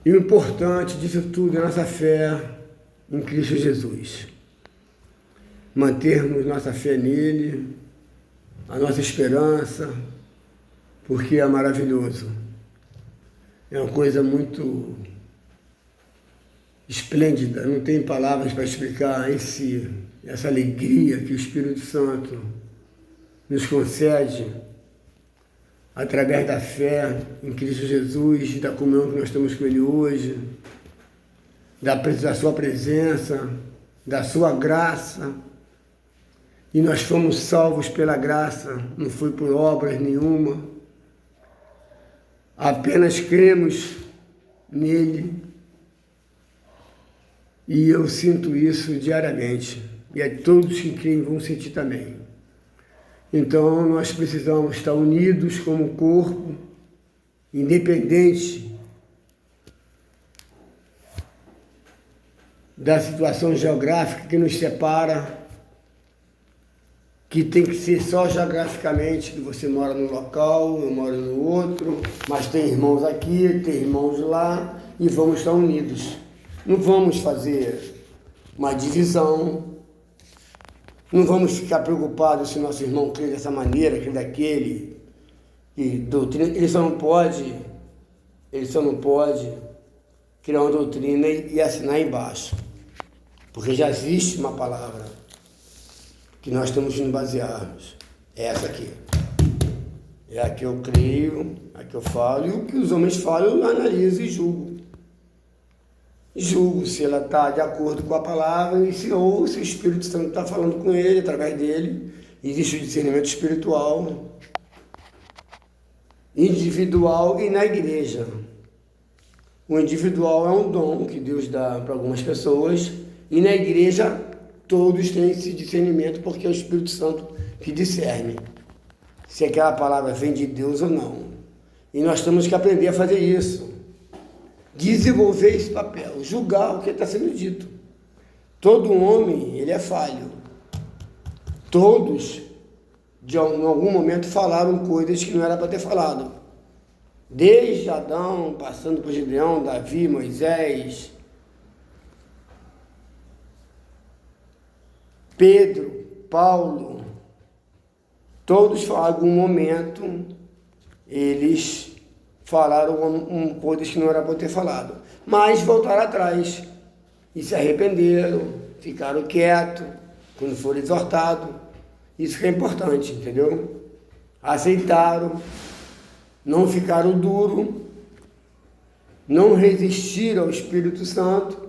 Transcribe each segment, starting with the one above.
E o importante disso tudo é nossa fé em Cristo Jesus. Mantermos nossa fé nele, a nossa esperança, porque é maravilhoso. É uma coisa muito esplêndida, não tem palavras para explicar essa alegria que o Espírito Santo nos concede através da fé em Cristo Jesus, da comunhão que nós estamos com Ele hoje, da sua presença, da sua graça. E nós fomos salvos pela graça, não foi por obras nenhuma. Apenas cremos nele. E eu sinto isso diariamente. E todos que creem vão sentir também. Então nós precisamos estar unidos como corpo, independente da situação geográfica que nos separa, que tem que ser só geograficamente, que você mora num local, eu moro no outro, mas tem irmãos aqui, tem irmãos lá, e vamos estar unidos. Não vamos fazer uma divisão, não vamos ficar preocupados se nosso irmão crê dessa maneira, crê daquele, e doutrina. Ele só não pode criar uma doutrina e assinar embaixo, porque já existe uma palavra que nós temos que nos basearmos. É essa aqui. É a que eu creio, a que eu falo, e o que os homens falam eu analiso e julgo. Julgo se ela está de acordo com a palavra e se o Espírito Santo está falando com ele, através dele. Existe o discernimento espiritual, individual e na igreja. O individual é um dom que Deus dá para algumas pessoas e na igreja todos têm esse discernimento porque é o Espírito Santo que discerne se aquela palavra vem de Deus ou não. E nós temos que aprender a fazer isso. Desenvolver esse papel, julgar o que está sendo dito. Todo homem, ele é falho. Todos, em algum momento, falaram coisas que não era para ter falado. Desde Adão, passando por Gideão, Davi, Moisés, Pedro, Paulo, todos, em algum momento, eles falaram coisas que não era para ter falado, mas voltaram atrás e se arrependeram, ficaram quietos quando foram exortados. Isso que é importante, entendeu? Aceitaram, não ficaram duros, não resistiram ao Espírito Santo.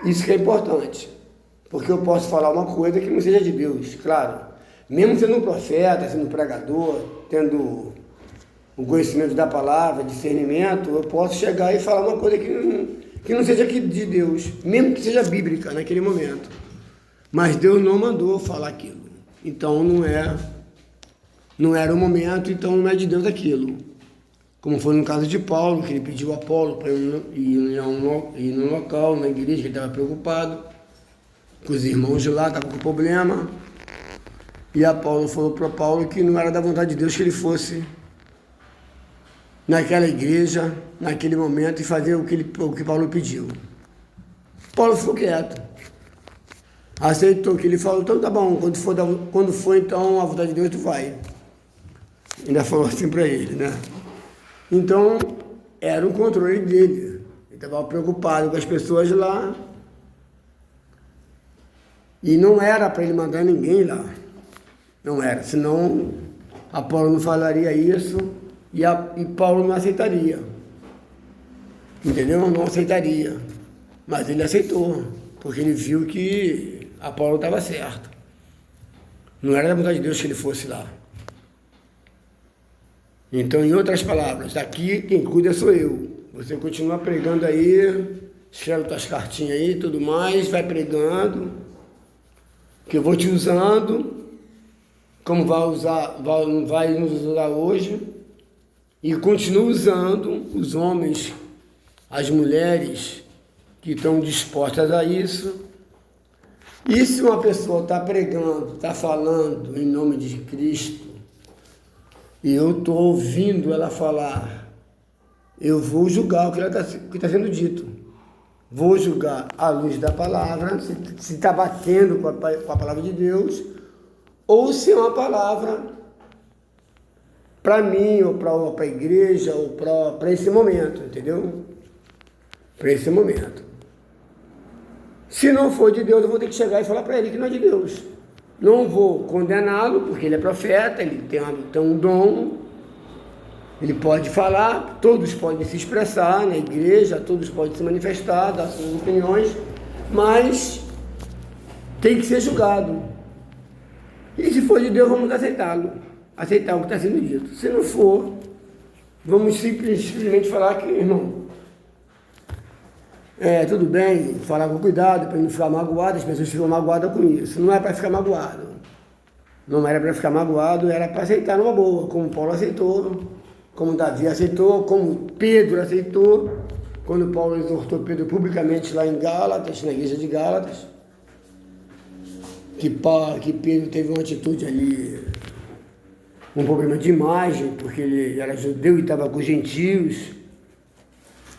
Isso que é importante, porque eu posso falar uma coisa que não seja de Deus, claro, mesmo sendo um profeta, sendo um pregador, tendo o conhecimento da palavra, discernimento, eu posso chegar e falar uma coisa que não seja aqui de Deus, mesmo que seja bíblica naquele momento. Mas Deus não mandou falar aquilo. Então não era o momento, então não é de Deus aquilo. Como foi no caso de Paulo, que ele pediu a Apolo para ir no local, na igreja, que ele estava preocupado, com os irmãos de lá, estavam com problema. E Apolo falou para Paulo que não era da vontade de Deus que ele fosse naquela igreja, naquele momento, e fazer o que Paulo pediu. Paulo ficou quieto, aceitou o que ele falou. Então tá bom, quando for então a vontade de Deus, tu vai. Ainda falou assim para ele, né? Então era o controle dele, ele estava preocupado com as pessoas lá, e não era para ele mandar ninguém lá, não era, senão Apolo não falaria isso, e Paulo não aceitaria, entendeu? Não aceitaria, mas ele aceitou, porque ele viu que Apolo estava certo. Não era da vontade de Deus que ele fosse lá. Então, em outras palavras, aqui quem cuida sou eu. Você continua pregando aí, escreve tuas cartinhas aí e tudo mais, vai pregando, que eu vou te usando, como vai nos usar hoje. E continua usando os homens, as mulheres que estão dispostas a isso. E se uma pessoa está pregando, está falando em nome de Cristo, e eu estou ouvindo ela falar, eu vou julgar o que está sendo dito. Vou julgar à luz da palavra, se está batendo com a palavra de Deus, ou se é uma palavra para mim, ou para a igreja, ou para esse momento, entendeu? Para esse momento. Se não for de Deus, eu vou ter que chegar e falar para ele que não é de Deus. Não vou condená-lo, porque ele é profeta, ele tem um dom, ele pode falar, todos podem se expressar na igreja, todos podem se manifestar, dar suas opiniões, mas tem que ser julgado. E se for de Deus, vamos aceitá-lo, aceitar o que está sendo dito. Se não for, vamos simplesmente falar que, irmão, tudo bem, falar com cuidado, para não ficar magoado, as pessoas ficam magoadas com isso. Não é para ficar magoado. Não era para ficar magoado, era para aceitar numa boa, como Paulo aceitou, como Davi aceitou, como Pedro aceitou, quando Paulo exortou Pedro publicamente lá em Gálatas, na igreja de Gálatas, que Pedro teve uma atitude ali, um problema de imagem, porque ele era judeu e estava com os gentios.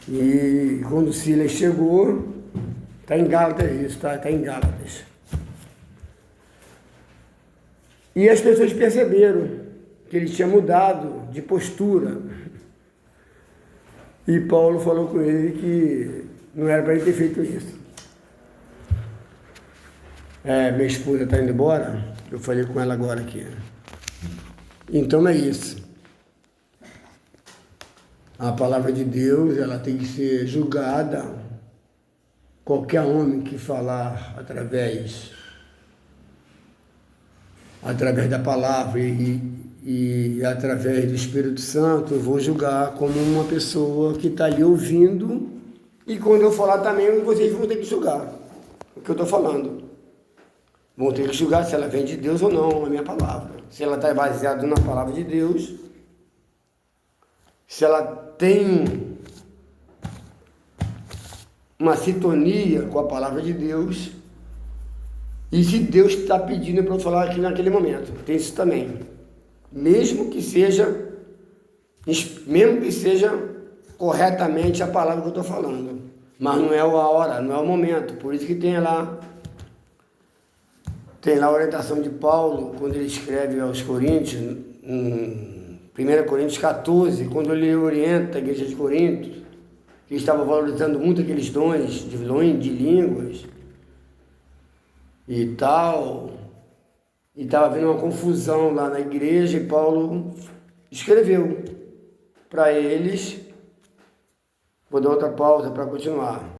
E quando Silas chegou, está em Gálatas isso, está em Gálatas. E as pessoas perceberam que ele tinha mudado de postura. E Paulo falou com ele que não era para ele ter feito isso. Minha esposa está indo embora, eu falei com ela agora aqui. Então é isso. A palavra de Deus, ela tem que ser julgada. Qualquer homem que falar através da palavra e através do Espírito Santo, eu vou julgar como uma pessoa que está ali ouvindo, e quando eu falar também, vocês vão ter que julgar o que eu estou falando. Vão ter que julgar se ela vem de Deus ou não, a minha palavra. Se ela está baseada na palavra de Deus, se ela tem uma sintonia com a palavra de Deus, e se Deus está pedindo para eu falar aqui naquele momento. Tem isso também. Mesmo que seja corretamente a palavra que eu estou falando. Mas não é a hora, não é o momento. Por isso que tem lá a orientação de Paulo, quando ele escreve aos Coríntios, em 1 Coríntios 14, quando ele orienta a igreja de Corinto, que estava valorizando muito aqueles dons de línguas e tal, e estava havendo uma confusão lá na igreja, e Paulo escreveu para eles. Vou dar outra pausa para continuar.